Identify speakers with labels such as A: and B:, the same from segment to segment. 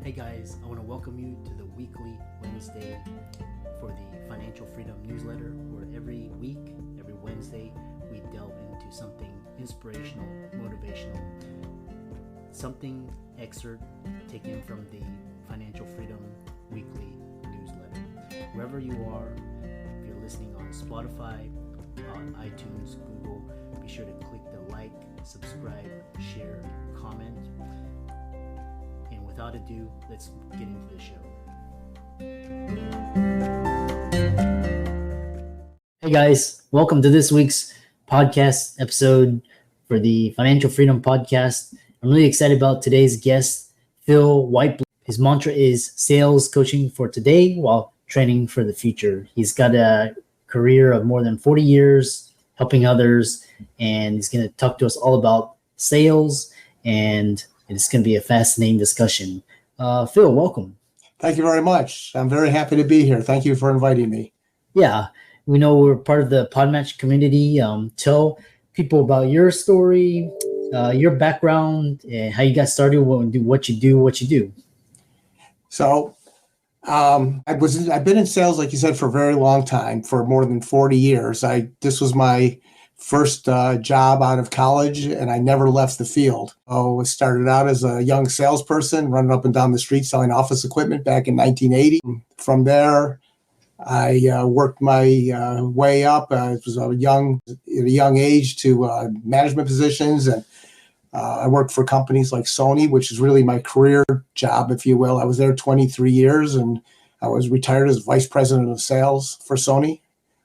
A: Hey guys, I want to welcome you to the weekly Wednesday for the Financial Freedom newsletter, where every week, every Wednesday, we delve into something inspirational, motivational, something excerpt taken from the Financial Freedom weekly newsletter. Wherever you are, if you're listening on Spotify, on iTunes, Google, be sure to click the like, subscribe, share, comment. And without ado, let's get into the show. Hey guys, welcome to this week's podcast episode for the Financial Freedom Podcast. I'm really excited about today's guest, Phil Whitebloom. His mantra is sales coaching for today while training for the future. He's got a career of more than 40 years helping others, and he's going to talk to us all about sales, and it's going to be a fascinating discussion. Phil, welcome.
B: Thank you very much. I'm very happy to be here. Thank you for inviting me.
A: Yeah, we know we're part of the Podmatch community. Tell people about your story, your background, and how you got started, what you do.
B: So I've been in sales, like you said, for a very long time, for more than 40 years. This was my first job out of college, and I never left the field. I started out as a young salesperson, running up and down the street selling office equipment back in 1980. From there, I worked my way up. It was at a young age to management positions, and I worked for companies like Sony, which is really my career job, if you will. I was there 23 years, and I was retired as vice president of sales for Sony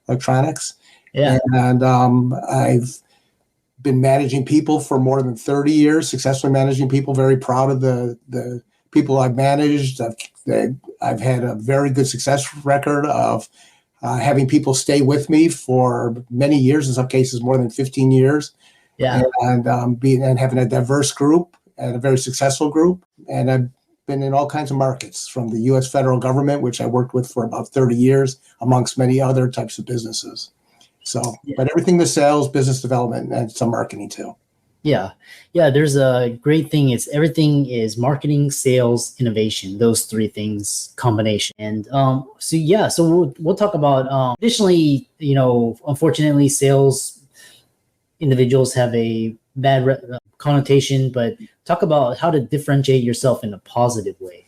B: Electronics.
A: Yeah.
B: And I've been managing people for more than 30 years, successfully managing people. Very proud of the people I've managed. I've had a very good success record of having people stay with me for many years, in some cases more than 15 years.
A: Yeah.
B: And having a diverse group and a very successful group. And I've been in all kinds of markets, from the U.S. federal government, which I worked with for about 30 years, amongst many other types of businesses. So, yeah. But everything to sales, business development, and some marketing too.
A: Yeah. There's a great thing. Everything is marketing, sales, innovation, those three things combination. And so we'll talk about additionally, unfortunately, sales individuals have a bad connotation, but talk about how to differentiate yourself in a positive way.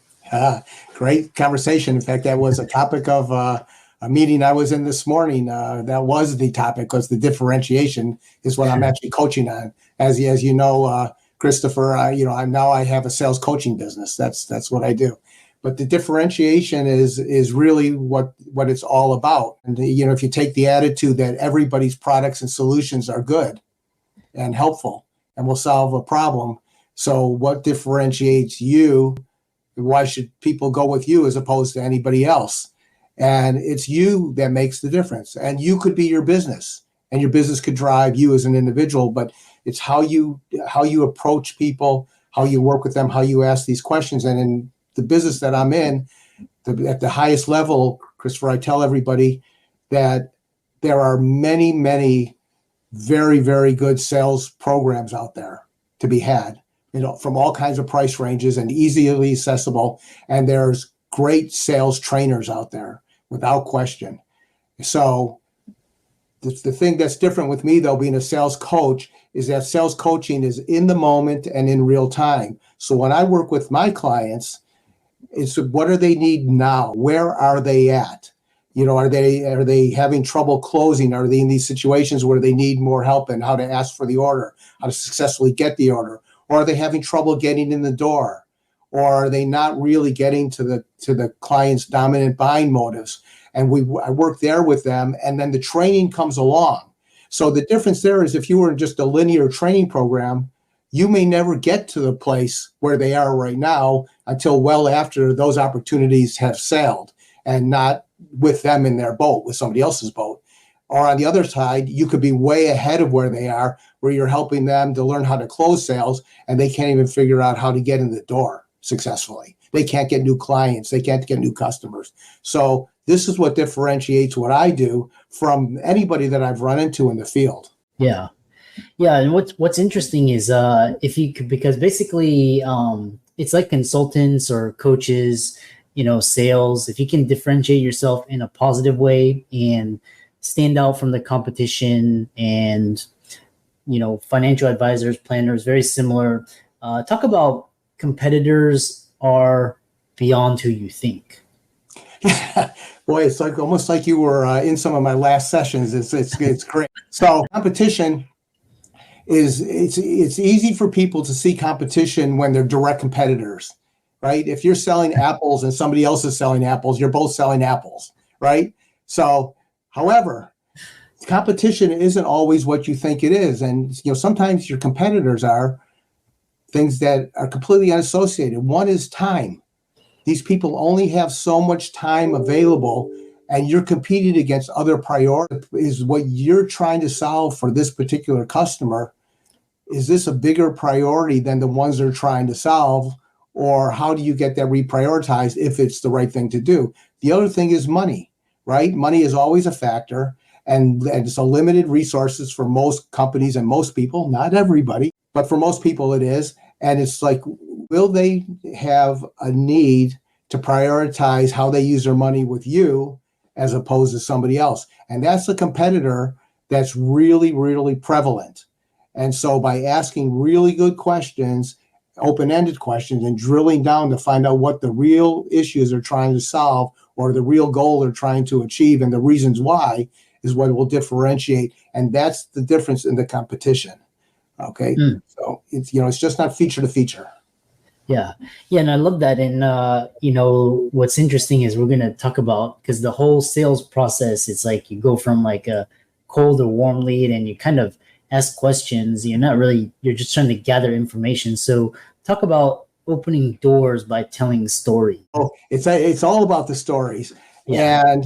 B: Great conversation. In fact, that was a topic of a meeting I was in this morning. That was the topic, because the differentiation is what I'm actually coaching on. As you know, Christopher, I have a sales coaching business. That's what I do. But the differentiation is really what it's all about. And if you take the attitude that everybody's products and solutions are good and helpful and will solve a problem, so what differentiates you? Why should people go with you as opposed to anybody else? And it's you that makes the difference. And you could be your business, and your business could drive you as an individual, but it's how you approach people, how you work with them, how you ask these questions. And in the business that I'm in, at the highest level, Christopher, I tell everybody that there are many, many very, very good sales programs out there to be had, from all kinds of price ranges and easily accessible. And there's great sales trainers out there, without question. So the thing that's different with me, though, being a sales coach, is that sales coaching is in the moment and in real time. So when I work with my clients, it's what do they need now? Where are they at? Are they having trouble closing? Are they in these situations where they need more help in how to ask for the order, how to successfully get the order? Or are they having trouble getting in the door? Or are they not really getting to the client's dominant buying motives? And I work there with them, and then the training comes along. So the difference there is, if you were in just a linear training program, you may never get to the place where they are right now until well after those opportunities have sailed, and not with them in their boat, with somebody else's boat. Or on the other side, you could be way ahead of where they are, where you're helping them to learn how to close sales, and they can't even figure out how to get in the door successfully. They can't get new clients. They can't get new customers. So this is what differentiates what I do from anybody that I've run into in the field.
A: Yeah. Yeah, and what's interesting is if you could, because basically it's like consultants or coaches, sales. If you can differentiate yourself in a positive way and stand out from the competition, and financial advisors, planners, very similar. Talk about competitors are beyond who you think.
B: Boy, it's like almost like you were in some of my last sessions. It's great. So competition it's easy for people to see competition when they're direct competitors, right? If you're selling apples and somebody else is selling apples, you're both selling apples, right? So, however, competition isn't always what you think it is, and sometimes your competitors are things that are completely unassociated. One is time. These people only have so much time available, and you're competing against other priorities. Is what you're trying to solve for this particular customer, is this a bigger priority than the ones they're trying to solve? Or how do you get that reprioritized if it's the right thing to do? The other thing is money, right? Money is always a factor, and it's a limited resources for most companies and most people, not everybody, but for most people it is. And it's like, will they have a need to prioritize how they use their money with you as opposed to somebody else? And that's a competitor that's really, really prevalent. And so by asking really good questions, open-ended questions, and drilling down to find out what the real issues they're trying to solve or the real goal they're trying to achieve and the reasons why is what will differentiate. And that's the difference in the competition. Okay. So it's just not feature to feature.
A: Yeah. Yeah. And I love that. And, what's interesting is we're going to talk about, because the whole sales process, it's like you go from like a cold or warm lead and you kind of ask questions. You're just trying to gather information. So talk about opening doors by telling stories.
B: Oh, it's all about the stories.
A: Yeah.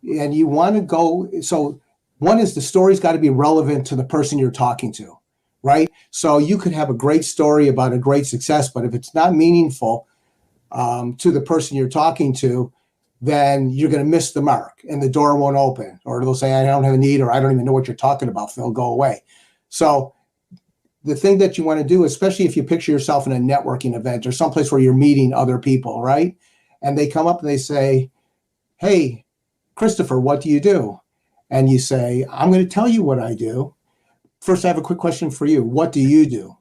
B: And you want to go. So one is the story's got to be relevant to the person you're talking to. Right? So you could have a great story about a great success, but if it's not meaningful to the person you're talking to, then you're going to miss the mark and the door won't open, or they'll say, I don't have a need, or I don't even know what you're talking about. Phil, go away. So the thing that you want to do, especially if you picture yourself in a networking event or someplace where you're meeting other people, right? And they come up and they say, hey, Christopher, what do you do? And you say, I'm going to tell you what I do. First, I have a quick question for you. What do you do?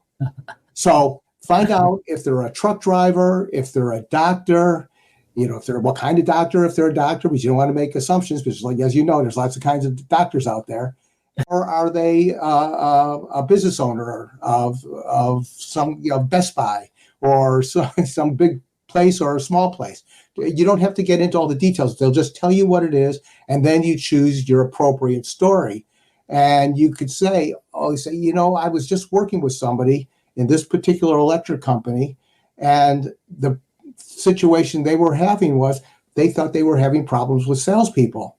B: So find out if they're a truck driver, if they're a doctor, if they're what kind of doctor, if they're a doctor, because you don't want to make assumptions, because like, as you know, there's lots of kinds of doctors out there. Or are they a business owner of some Best Buy or some big place or a small place? You don't have to get into all the details. They'll just tell you what it is, and then you choose your appropriate story. And you could say, I was just working with somebody in this particular electric company, and the situation they were having was they thought they were having problems with salespeople.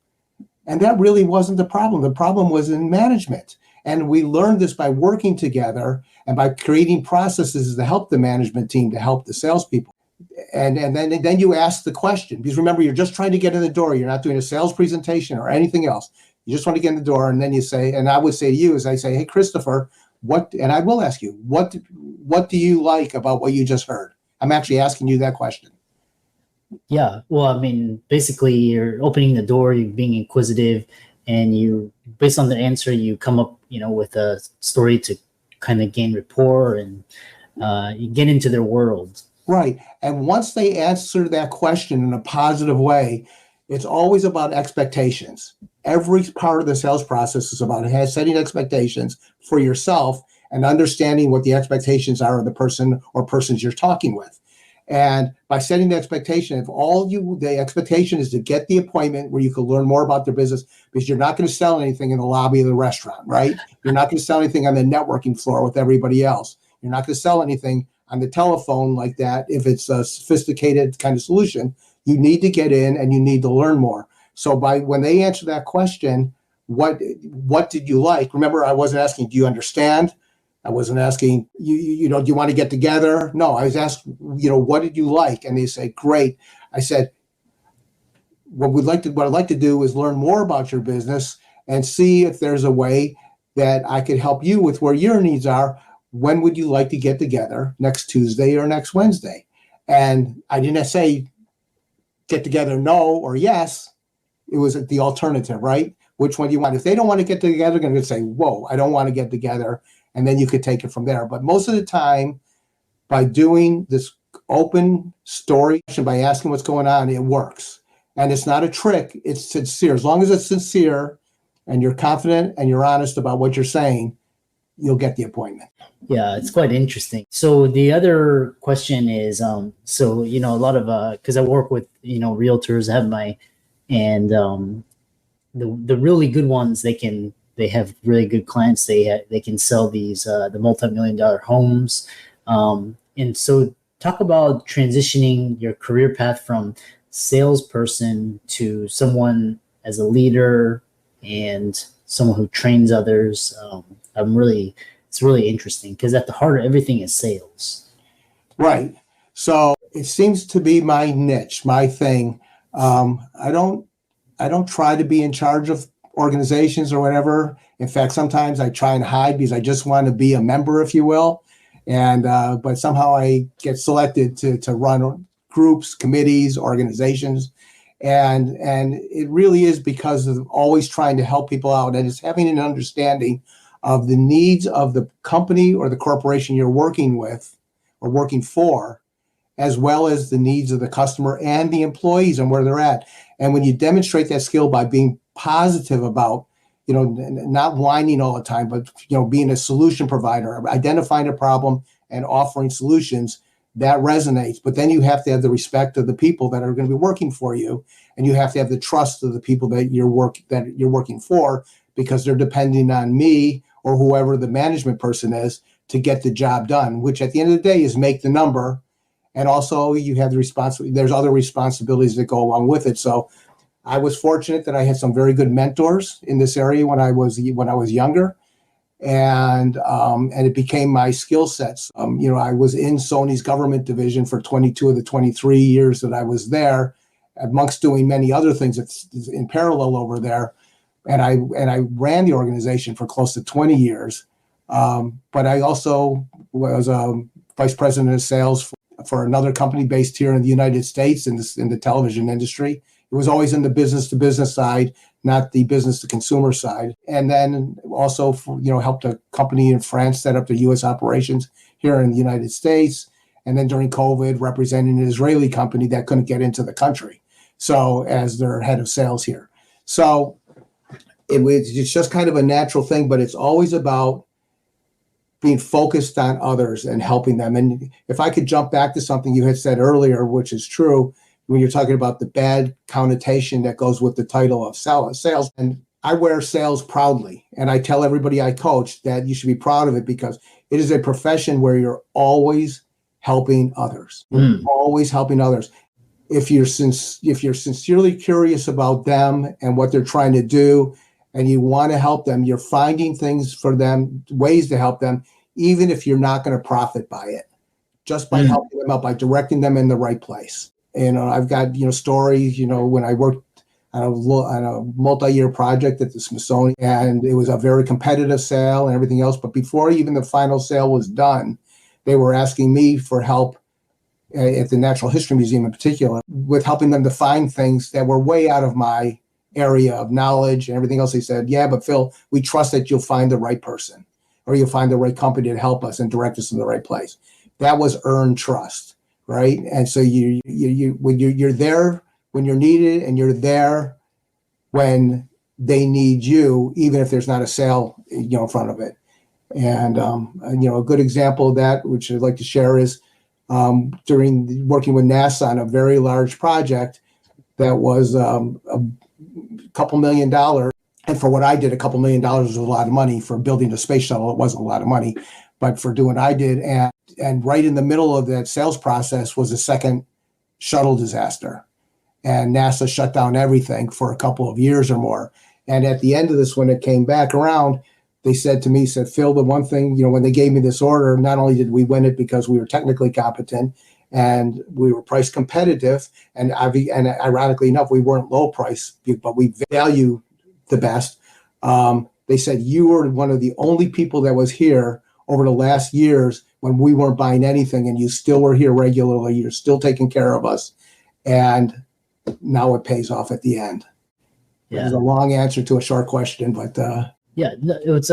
B: And that really wasn't the problem. The problem was in management. And we learned this by working together and by creating processes to help the management team, to help the salespeople. And then you ask the question, because remember, you're just trying to get in the door. You're not doing a sales presentation or anything else. You just want to get in the door, and then you say, and I would say to you, as I say, hey, Christopher, and I will ask you, what do you like about what you just heard? I'm actually asking you that question.
A: Yeah. Well, I mean, basically you're opening the door, you're being inquisitive, and you, based on the answer, you come up, with a story to kind of gain rapport and you get into their world.
B: Right. And once they answer that question in a positive way, it's always about expectations. Every part of the sales process is about setting expectations for yourself and understanding what the expectations are of the person or persons you're talking with. And by setting the expectation, the expectation is to get the appointment where you can learn more about their business, because you're not going to sell anything in the lobby of the restaurant, right? You're not going to sell anything on the networking floor with everybody else. You're not going to sell anything on the telephone like that if it's a sophisticated kind of solution. You need to get in and you need to learn more. So when they answer that question, what did you like? Remember, I wasn't asking, do you understand? I wasn't asking, do you want to get together? No, I was asking, what did you like? And they say, great. I said, what I'd like to do is learn more about your business and see if there's a way that I could help you with where your needs are. When would you like to get together, next Tuesday or next Wednesday? And I didn't say get together no or yes. It was the alternative, right? Which one do you want? If they don't want to get together, they're going to say, whoa, I don't want to get together. And then you could take it from there. But most of the time, by doing this open story, by asking what's going on, it works. And it's not a trick. It's sincere. As long as it's sincere and you're confident and you're honest about what you're saying, you'll get the appointment.
A: Yeah, it's quite interesting. So the other question is, so, a lot of, because I work with, realtors, the really good ones, they have really good clients. They can sell these, the multi-million-dollar homes. And so talk about transitioning your career path from salesperson to someone as a leader and someone who trains others. It's really interesting because at the heart of everything is sales.
B: Right. So it seems to be my niche, my thing. I don't try to be in charge of organizations or whatever. In fact, sometimes I try and hide because I just want to be a member, if you will. And but somehow I get selected to run groups, committees, organizations. And it really is because of always trying to help people out, and it's having an understanding of the needs of the company or the corporation you're working with or working for, as well as the needs of the customer and the employees and where they're at. And when you demonstrate that skill by being positive about, not whining all the time, but, being a solution provider, identifying a problem and offering solutions, that resonates. But then you have to have the respect of the people that are going to be working for you. And you have to have the trust of the people that you're working for, because they're depending on me or whoever the management person is to get the job done, which at the end of the day is make the number. And also you have the responsibility. There's other responsibilities that go along with it. So I was fortunate that I had some very good mentors in this area when I was younger, and it became my skill sets. I was in Sony's government division for 22 of the 23 years that I was there, amongst doing many other things that's in parallel over there. And I ran the organization for close to 20 years. But I also was vice president of sales for another company based here in the United States in the television industry. It was always in the business to business side, not the business to consumer side. And then also, helped a company in France set up their U.S. operations here in the United States. And then during COVID, representing an Israeli company that couldn't get into the country. So as their head of sales here. So it's just kind of a natural thing, but it's always about being focused on others and helping them. And if I could jump back to something you had said earlier, which is true, when you're talking about the bad connotation that goes with the title of sales, and I wear sales proudly. And I tell everybody I coach that you should be proud of it, because it is a profession where you're always helping others. You're always helping others. If you're sincerely curious about them and what they're trying to do, and you want to help them, you're finding things for them, ways to help them, even if you're not going to profit by it, just by helping them out, by directing them in the right place. I've got, stories, when I worked on a multi-year project at the Smithsonian, and it was a very competitive sale and everything else. But before even the final sale was done, they were asking me for help at the Natural History Museum in particular, with helping them to find things that were way out of my area of knowledge and everything else. They said, yeah, but Phil, we trust that you'll find the right person, or you'll find the right company to help us and direct us in the right place. That was earned trust, right? And so you're there when you're needed, and you're there when they need you, even if there's not a sale, in front of it. And a good example of that, which I'd like to share, is during working with NASA on a very large project that was a couple $1 million. And for what I did, a couple $1 million was a lot of money. For building a space shuttle, it wasn't a lot of money, but for doing what I did. And right in the middle of that sales process was a second shuttle disaster. And NASA shut down everything for a couple of years or more. And at the end of this, when it came back around, they said to me, Phil, the one thing, when they gave me this order, not only did we win it because we were technically competent and we were price competitive, and ironically enough, we weren't low price, but we value the best. They said, you were one of the only people that was here over the last years when we weren't buying anything, and you still were here regularly. You're still taking care of us. And now it pays off at the end. Yeah. It was a long answer to a short question, but
A: yeah, it's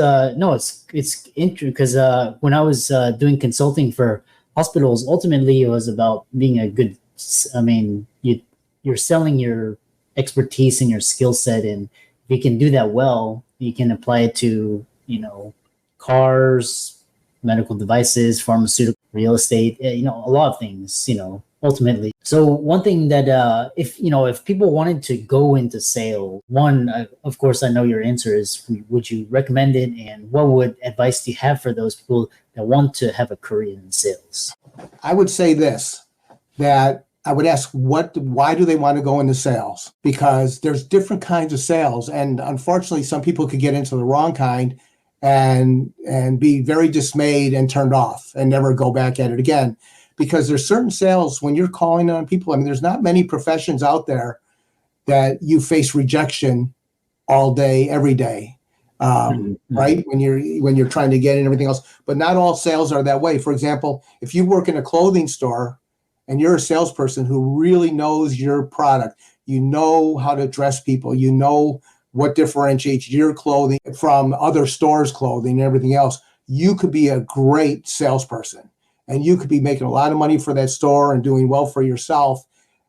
A: interesting because when I was doing consulting for hospitals, ultimately it was about being a good. I mean, you're selling your expertise and your skill set, and if you can do that well, you can apply it to cars, medical devices, pharmaceutical, real estate, a lot of things, ultimately. So one thing that if people wanted to go into sales, of course, I know your answer is, would you recommend it? And what advice do you have for those people that want to have a career in sales?
B: I would say this, that I would ask why do they want to go into sales? Because there's different kinds of sales. And unfortunately, some people could get into the wrong kind and be very dismayed and turned off and never go back at it again. Because there's certain sales when you're calling on people. I mean, there's not many professions out there that you face rejection all day, every day, right? When you're trying to get in everything else. But not all sales are that way. For example, if you work in a clothing store and you're a salesperson who really knows your product, you know how to dress people, you know what differentiates your clothing from other stores' clothing and everything else, you could be a great salesperson. And you could be making a lot of money for that store and doing well for yourself.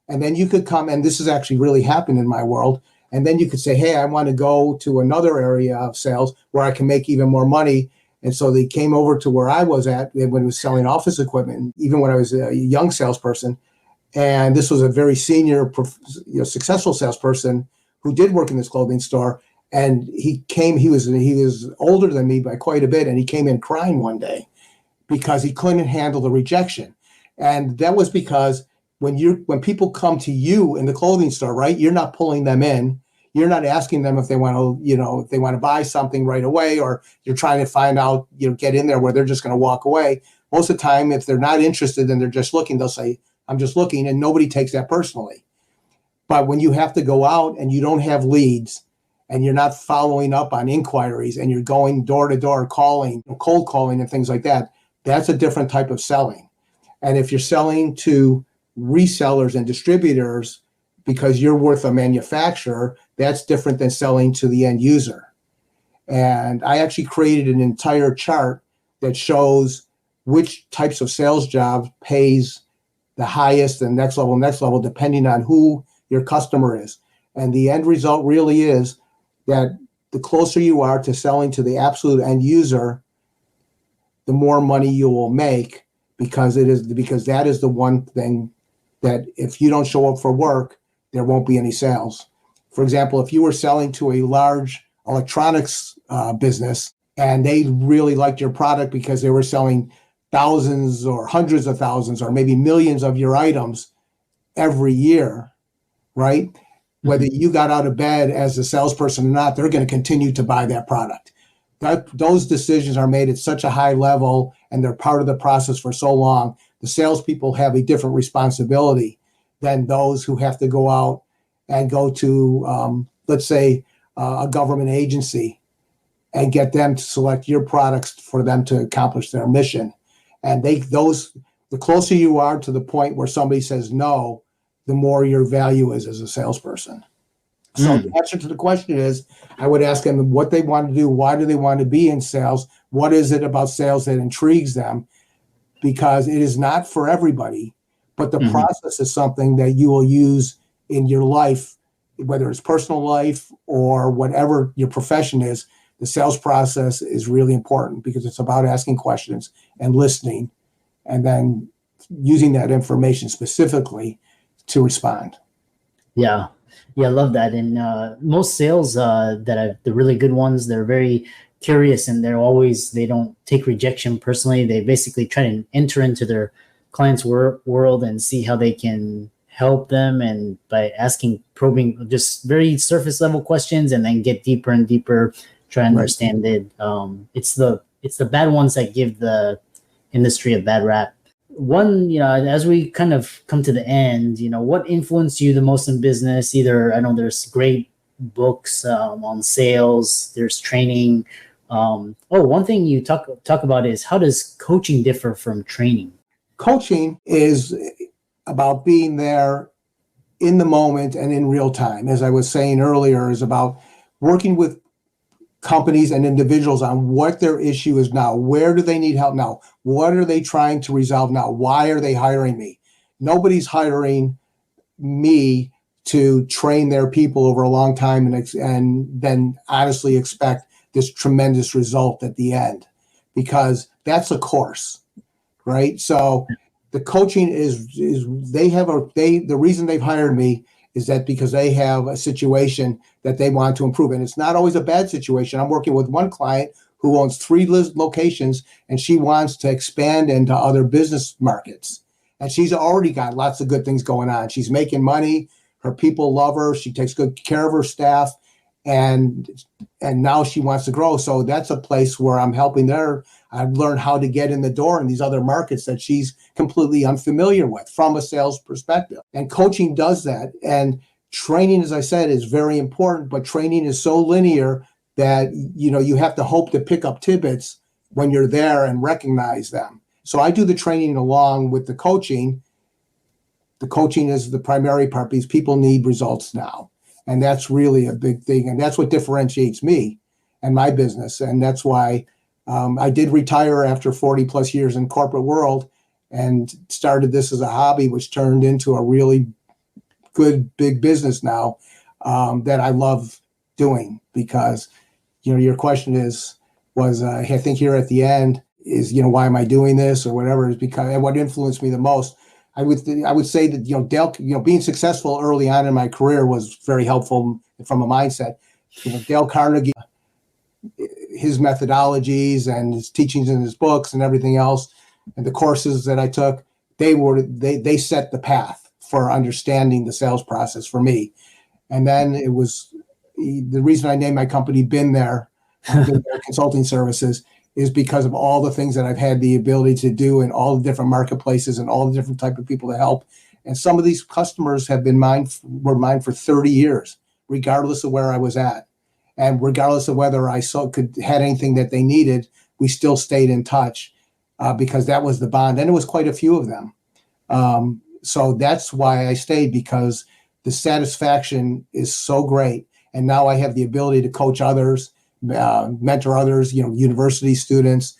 B: And then you could come, and this has actually really happened in my world, and then you could say, hey, I want to go to another area of sales where I can make even more money. And so they came over to where I was at when I was selling office equipment, even when I was a young salesperson. And this was a very senior, successful salesperson who did work in this clothing store. And he was older than me by quite a bit, and he came in crying one day because he couldn't handle the rejection. And that was because when people come to you in the clothing store, right, you're not pulling them in. You're not asking them if they want to buy something right away, or you're trying to find out, get in there where they're just going to walk away. Most of the time, if they're not interested and they're just looking, they'll say, I'm just looking, and nobody takes that personally. But when you have to go out and you don't have leads and you're not following up on inquiries and you're going door to door calling, cold calling and things like that, that's a different type of selling. And if you're selling to resellers and distributors because you're worth a manufacturer, that's different than selling to the end user. And I actually created an entire chart that shows which types of sales job pays the highest and next level, depending on who your customer is. And the end result really is that the closer you are to selling to the absolute end user, the more money you will make, because that is the one thing that if you don't show up for work, there won't be any sales. For example, if you were selling to a large electronics business and they really liked your product because they were selling thousands or hundreds of thousands or maybe millions of your items every year, right? Whether you got out of bed as a salesperson or not, they're going to continue to buy that product. Those decisions are made at such a high level, and they're part of the process for so long. The salespeople have a different responsibility than those who have to go out and go to, let's say, a government agency and get them to select your products for them to accomplish their mission. And the closer you are to the point where somebody says no, the more your value is as a salesperson. So the answer to the question is, I would ask them what they want to do. Why do they want to be in sales? What is it about sales that intrigues them? Because it is not for everybody, but the process is something that you will use in your life, whether it's personal life or whatever your profession is. The sales process is really important because it's about asking questions and listening, and then using that information specifically to respond.
A: Yeah, I love that. And most sales the really good ones, they're very curious, and they don't take rejection personally. They basically try to enter into their client's world and see how they can help them, and by probing just very surface level questions, and then get deeper and deeper, try to understand it. It's the bad ones that give the industry a bad rap. One, as we kind of come to the end, what influenced you the most in business? Either, I know there's great books on sales. There's training. One thing you talk about is, how does coaching differ from training?
B: Coaching is about being there in the moment and in real time. As I was saying earlier, is about working with companies and individuals on what their issue is now. Where do they need help now? What are they trying to resolve now? Why are they hiring me? Nobody's hiring me to train their people over a long time and then honestly expect this tremendous result at the end, because that's a course, right? So the coaching is the reason they've hired me is that because they have a situation that they want to improve. And it's not always a bad situation. I'm working with one client who owns 3 locations, and she wants to expand into other business markets. And she's already got lots of good things going on. She's making money. Her people love her. She takes good care of her staff. And now she wants to grow. So that's a place where I'm helping her. I've learned how to get in the door in these other markets that she's completely unfamiliar with from a sales perspective. And coaching does that. And training, as I said, is very important, but training is so linear that, you have to hope to pick up tidbits when you're there and recognize them. So I do the training along with the coaching. The coaching is the primary part because people need results now. And that's really a big thing. And that's what differentiates me and my business. And that's why I did retire after 40 plus years in corporate world and started this as a hobby, which turned into a really good, big business now that I love doing. Because, your question was I think here at the end is, why am I doing this or whatever, is because what influenced me the most. I would say that, Dale, being successful early on in my career was very helpful from a mindset. Dale Carnegie, his methodologies and his teachings in his books and everything else, and the courses that I took, they set the path for understanding the sales process for me. And then it was the reason I named my company Been There Consulting Services is because of all the things that I've had the ability to do in all the different marketplaces and all the different type of people to help. And some of these customers were mine for 30 years, regardless of where I was at. And regardless of whether I had anything that they needed, we still stayed in touch because that was the bond. And it was quite a few of them. So that's why I stayed, because the satisfaction is so great. And now I have the ability to coach others, mentor others, university students,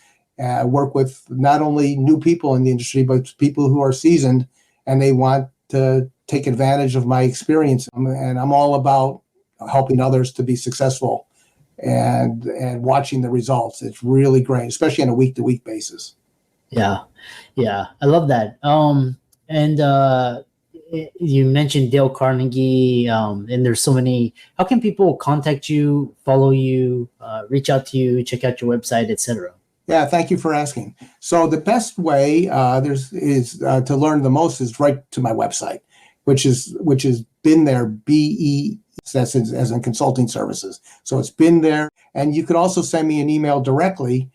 B: work with not only new people in the industry, but people who are seasoned and they want to take advantage of my experience. And I'm all about helping others to be successful and watching the results. It's really great, especially on a week-to-week basis.
A: Yeah. I love that. You mentioned Dale Carnegie, and there's so many. How can people contact you, follow you, reach out to you, check out your website, etc.?
B: Yeah, thank you for asking. So the best way to learn the most is right to my website, which is Been There, BE, as in consulting services. So it's Been There, and you could also send me an email directly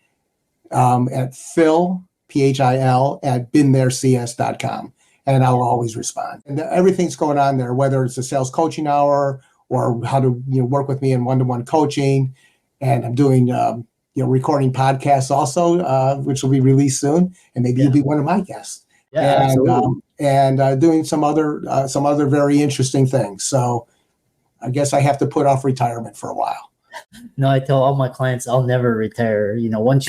B: at Phil, PHIL, at BeenThereCS.com. And I'll always respond. And everything's going on there, whether it's a sales coaching hour or how to work with me in one-to-one coaching. And I'm doing recording podcasts also, which will be released soon, and maybe you'll be one of my guests.
A: Yeah,
B: and doing some other very interesting things. So I guess I have to put off retirement for a while.
A: No, I tell all my clients I'll never retire. Once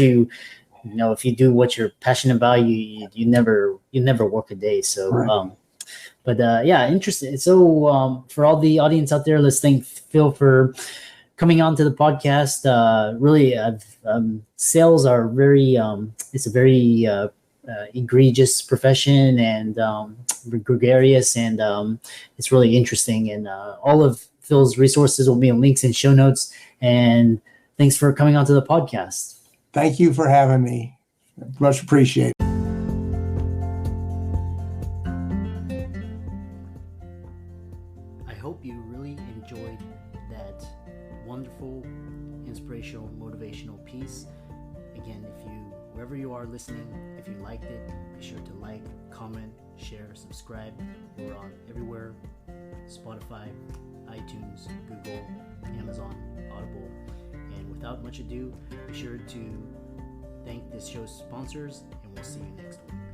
A: if you do what you're passionate about, you never work a day. So, right. Interesting. So, for all the audience out there, let's thank Phil for coming on to the podcast. Really, sales are it's a very egregious profession and gregarious, and it's really interesting. And all of Phil's resources will be in links and show notes. And thanks for coming on to the podcast.
B: Thank you for having me. Much appreciated.
A: I hope you really enjoyed that wonderful, inspirational, motivational piece. Again, wherever you are listening, if you liked it, be sure to like, comment, share, subscribe. We're on everywhere: Spotify, iTunes, Google, Amazon, Audible. And without much ado, be sure to thank this show's sponsors, and we'll see you next week.